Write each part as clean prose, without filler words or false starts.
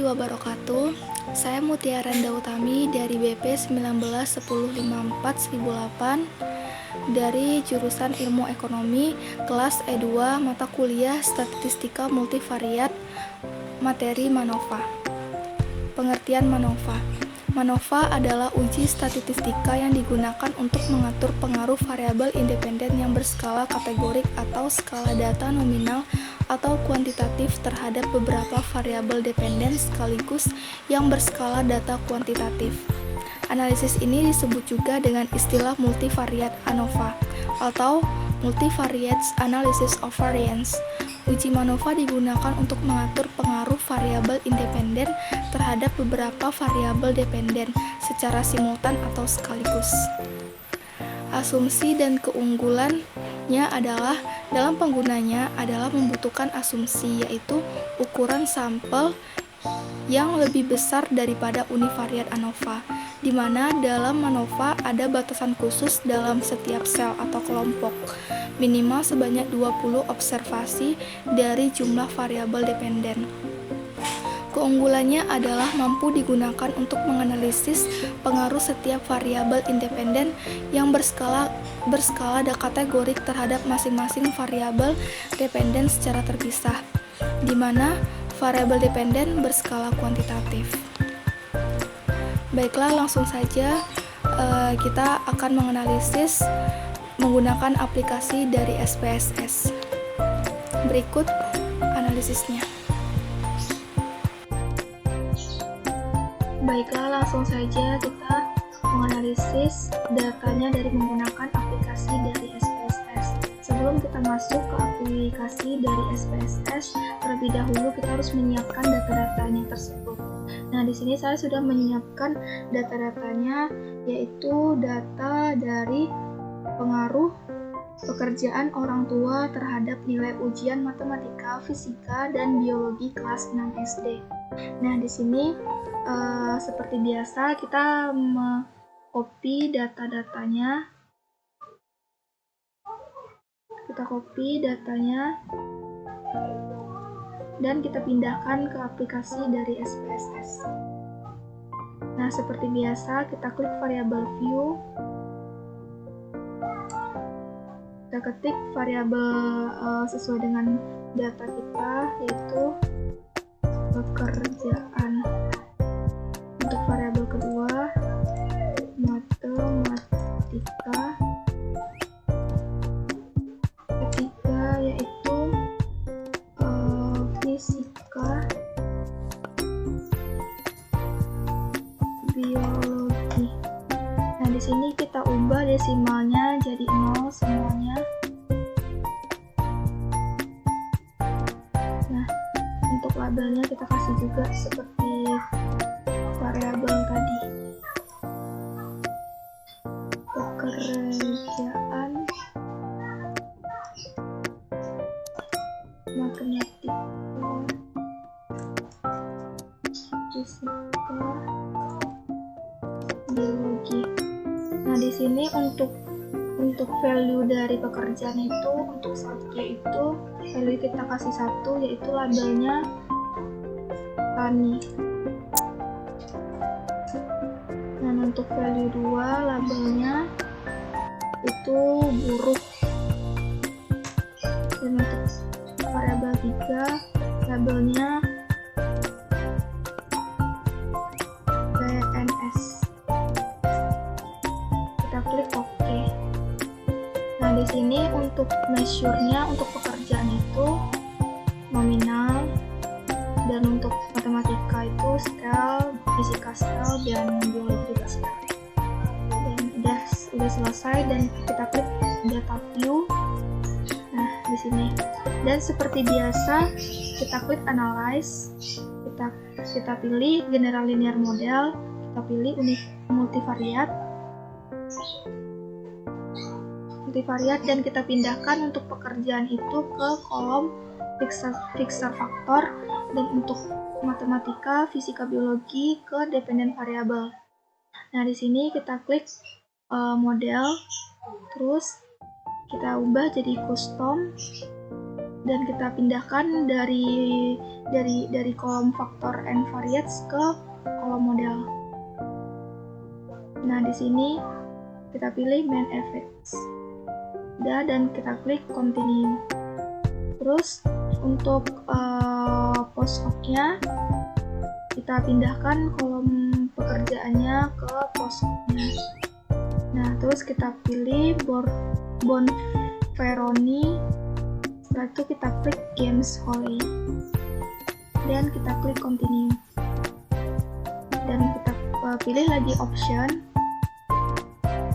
wabarakatuh. Saya Mutiara Randa Utami dari BP 191054-1008 dari jurusan Ilmu Ekonomi, kelas E2, mata kuliah Statistika Multivariat, materi MANOVA. Pengertian MANOVA. MANOVA adalah uji statistika yang digunakan untuk mengatur pengaruh variabel independen yang berskala kategorik atau skala data nominal atau kuantitatif terhadap beberapa variabel dependen sekaligus yang berskala data kuantitatif. Analisis ini disebut juga dengan istilah multivariate ANOVA atau multivariate analysis of variance. Uji MANOVA digunakan untuk mengatur pengaruh variabel independen terhadap beberapa variabel dependen secara simultan atau sekaligus. Asumsi dan keunggulannya adalah dalam penggunanya adalah membutuhkan asumsi, yaitu ukuran sampel yang lebih besar daripada univariate ANOVA, di mana dalam MANOVA ada batasan khusus dalam setiap sel atau kelompok, minimal sebanyak 20 observasi dari jumlah variabel dependen. Keunggulannya adalah mampu digunakan untuk menganalisis pengaruh setiap variabel independen yang berskala kategorik terhadap masing-masing variabel dependen secara terpisah, di mana variabel dependen berskala kuantitatif. Baiklah, langsung saja kita akan menganalisis menggunakan aplikasi dari SPSS. Berikut analisisnya. Baiklah, langsung saja kita menganalisis datanya dari menggunakan aplikasi dari SPSS. Sebelum kita masuk ke aplikasi dari SPSS, terlebih dahulu kita harus menyiapkan data-datanya tersebut. Nah, di sini saya sudah menyiapkan data-datanya, yaitu data dari pengaruh pekerjaan orang tua terhadap nilai ujian matematika, fisika, dan biologi kelas 6 SD. Nah, di sini seperti biasa kita copy data-datanya. Kita copy datanya dan kita pindahkan ke aplikasi dari SPSS. Nah, seperti biasa kita klik variabel view. Kita ketik variabel sesuai dengan data kita, yaitu pekerjaan. Untuk variabel kedua, matematika. Ketiga yaitu fisika, biologi. Nah, di sini kita ubah desimalnya jadi 0 semuanya. Nah, untuk labelnya kita kasih juga seperti variabel tadi. Pekerjaan matematika, fisika, biologi. Nah, di sini untuk value dari pekerjaan itu, untuk subjek itu value kita kasih 1, yaitu labelnya tani. Dan untuk value 2 labelnya itu buruh. Dan untuk variabel 3 labelnya PNS. Kita klik OK. Nah, di sini untuk measure-nya untuk pekerjaan itu nominal, dan untuk matematika itu scale, fisika scale, dan biologi juga scale. Dan udah selesai, dan kita klik data view. Nah, di sini. Dan seperti biasa kita klik analyze. Kita pilih general linear model, kita pilih multivariate, dan kita pindahkan untuk pekerjaan itu ke kolom fixer faktor, dan untuk matematika, fisika, biologi ke dependent variable. Nah, di sini kita klik model, terus kita ubah jadi custom, dan kita pindahkan dari kolom faktor and variates ke kolom model. Nah, di sini kita pilih main effects. Dan kita klik continue. Terus untuk post hoc-nya kita pindahkan kolom pekerjaannya ke post hoc-nya. Nah, terus kita pilih Bonferroni. Setelah itu kita klik Games Holy dan kita klik continue. Dan kita pilih lagi option.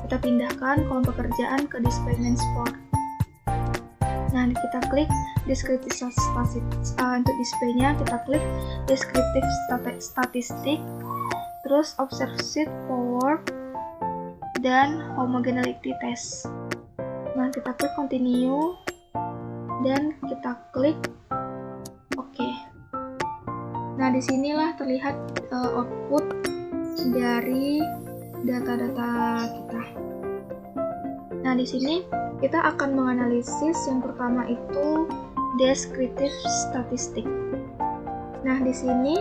Kita pindahkan kolom pekerjaan ke display main sport. Nah, kita klik descriptive statistics. Untuk displaynya kita klik descriptive statistic, terus observed power dan homogeneity test. Nah, kita klik continue dan kita klik OK. Nah, disinilah terlihat output dari data-data kita. Nah, di sini kita akan menganalisis yang pertama itu descriptive statistic. Nah, di sini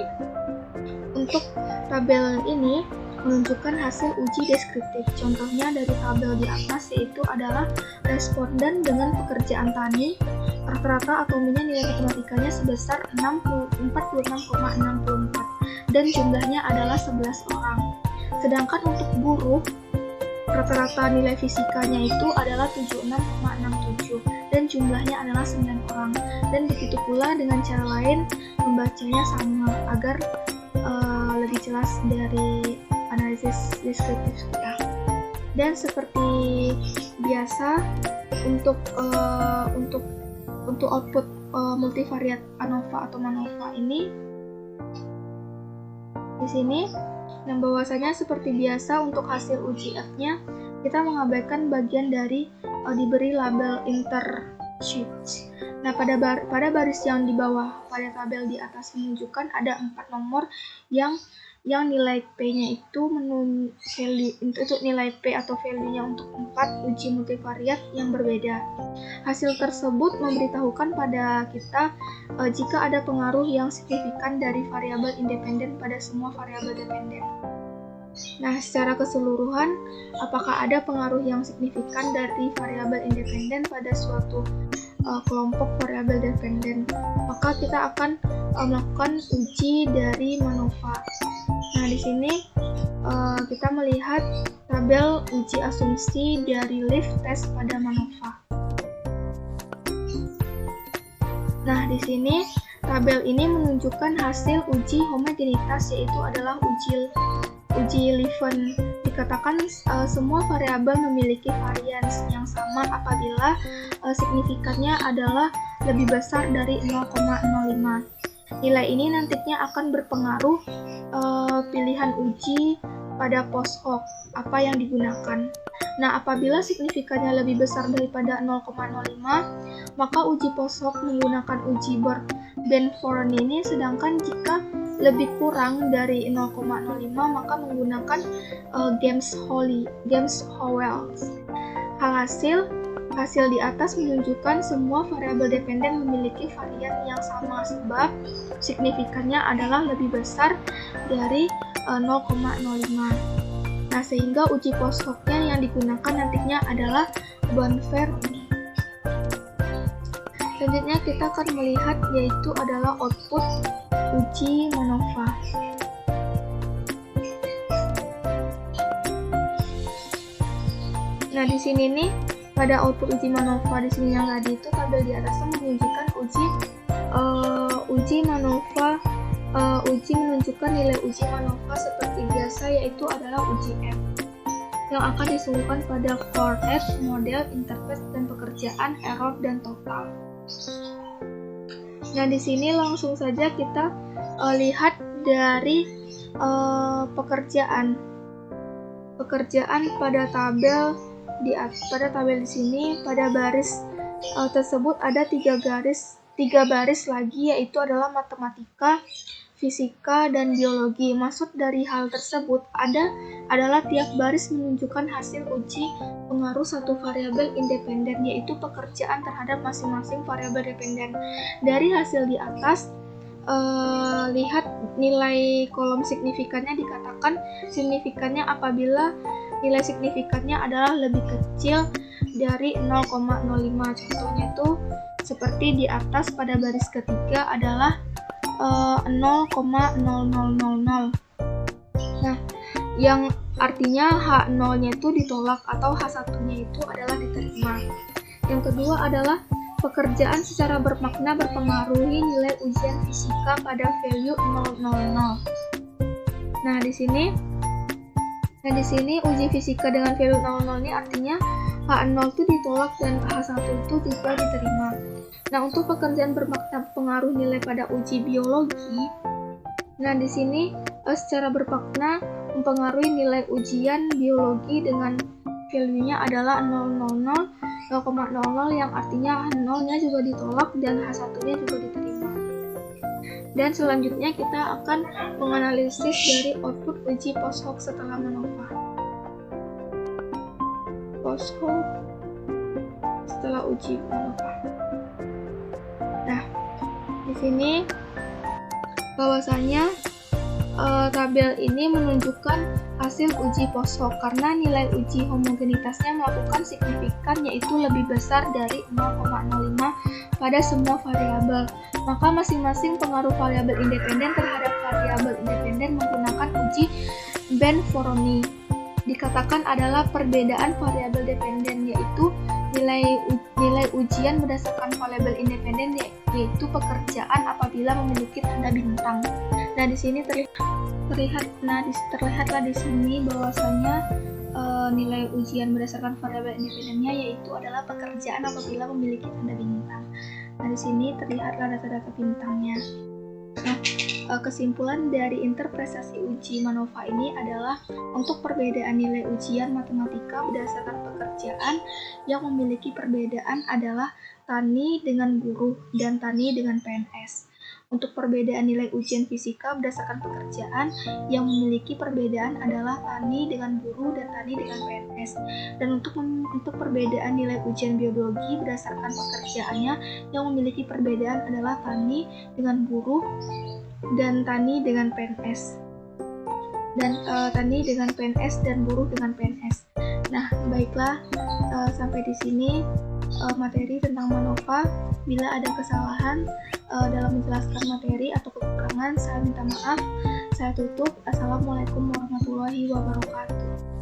untuk tabel ini menunjukkan hasil uji deskriptif. Contohnya dari tabel di atas yaitu adalah responden dengan pekerjaan tani, rata-rata atau nilai matematikanya sebesar 46,64 dan jumlahnya adalah 11 orang. Sedangkan untuk buruh, rata-rata nilai fisikanya itu adalah 76,67 dan jumlahnya adalah 9 orang. Dan begitu pula dengan cara lain membacanya sama agar lebih jelas dari analisis deskriptif kita. Dan seperti biasa untuk output multivariat ANOVA atau MANOVA ini di sini, nah bahwasanya seperti biasa untuk hasil uji F-nya kita mengabaikan bagian dari diberi label intersheets. Nah, pada baris yang di bawah pada tabel di atas menunjukkan ada 4 nomor yang nilai P-nya itu untuk nilai P atau value-nya untuk 4 uji multivariat yang berbeda. Hasil tersebut memberitahukan pada kita jika ada pengaruh yang signifikan dari variabel independen pada semua variabel dependen. Nah, secara keseluruhan, apakah ada pengaruh yang signifikan dari variabel independen pada suatu kelompok variabel dependen? Maka kita akan melakukan uji dari MANOVA. Nah, di sini kita melihat tabel uji asumsi dari lift test pada MANOVA. Nah, di sini tabel ini menunjukkan hasil uji homogenitas, yaitu adalah uji Leuven. Dikatakan semua variabel memiliki varians yang sama apabila signifikannya adalah lebih besar dari 0,05. Nilai ini nantinya akan berpengaruh pilihan uji pada post hoc apa yang digunakan. Nah, apabila signifikannya lebih besar daripada 0,05, maka uji post hoc menggunakan uji Bonferroni ini, sedangkan jika lebih kurang dari 0,05 maka menggunakan Games Howell. Hasil di atas menunjukkan semua variabel dependen memiliki varian yang sama sebab signifikannya adalah lebih besar dari 0,05. Nah, sehingga uji post hoc-nya yang digunakan nantinya adalah Bonferroni. Selanjutnya kita akan melihat yaitu adalah output uji MANOVA. Nah, di sini nih pada output uji MANOVA di sini yang tadi itu tabel di atasnya menunjukkan uji MANOVA, uji menunjukkan nilai uji MANOVA seperti biasa yaitu adalah uji F yang akan disuguhkan pada coordinate, model, interface, dan pekerjaan, error, dan total. Nah, di sini langsung saja kita lihat dari pekerjaan pada tabel di sini pada baris tersebut ada tiga baris lagi, yaitu adalah matematika, fisika, dan biologi. Maksud dari hal tersebut adalah tiap baris menunjukkan hasil uji pengaruh satu variabel independen, yaitu pekerjaan terhadap masing-masing variabel dependen. Dari hasil di atas, lihat nilai kolom signifikannya. Dikatakan signifikannya apabila nilai signifikannya adalah lebih kecil dari 0,05. Contohnya itu seperti di atas pada baris ketiga adalah 0,0000. Nah, yang artinya H0-nya itu ditolak atau H1-nya itu adalah diterima. Yang kedua adalah pekerjaan secara bermakna berpengaruhi nilai ujian fisika pada value 000. Nah, di sini uji fisika dengan value 00 ini artinya H0 itu ditolak dan H1 itu juga diterima. Nah, untuk pekerjaan bermakna pengaruh nilai pada uji biologi, nah di sini secara bermakna mempengaruhi nilai ujian biologi dengan value-nya adalah 000 yang artinya H0-nya juga ditolak dan H1-nya juga diterima. Dan selanjutnya kita akan menganalisis dari output uji post hoc setelah MANOVA. Post hoc setelah uji MANOVA. Nah, di sini bahwasanya tabel ini menunjukkan hasil uji post hoc karena nilai uji homogenitasnya melakukan signifikan yaitu lebih besar dari 0,05 pada semua variabel. Maka masing-masing pengaruh variabel independen terhadap variabel independen menggunakan uji Ben-Vorony. Dikatakan adalah perbedaan variabel dependen, yaitu nilai ujian berdasarkan variabel independen, yaitu pekerjaan apabila memiliki tanda bintang. Nah, di sini terlihatlah di sini bahwasanya nilai ujian berdasarkan variabel independennya yaitu adalah pekerjaan apabila memiliki tanda bintang. Nah, di sini terlihatlah data-data bintangnya. Nah, kesimpulan dari interpretasi uji MANOVA ini adalah untuk perbedaan nilai ujian matematika berdasarkan pekerjaan yang memiliki perbedaan adalah tani dengan buruh dan tani dengan PNS. Untuk perbedaan nilai ujian fisika berdasarkan pekerjaan yang memiliki perbedaan adalah tani dengan buruh dan tani dengan PNS. Dan untuk perbedaan nilai ujian biologi berdasarkan pekerjaannya yang memiliki perbedaan adalah tani dengan buruh dan tani dengan PNS. Dan tani dengan PNS dan buruh dengan PNS. Nah, baiklah, sampai di sini materi tentang MANOVA. Bila ada kesalahan dalam menjelaskan materi atau kekurangan, saya minta maaf. Saya tutup. Assalamualaikum warahmatullahi wabarakatuh.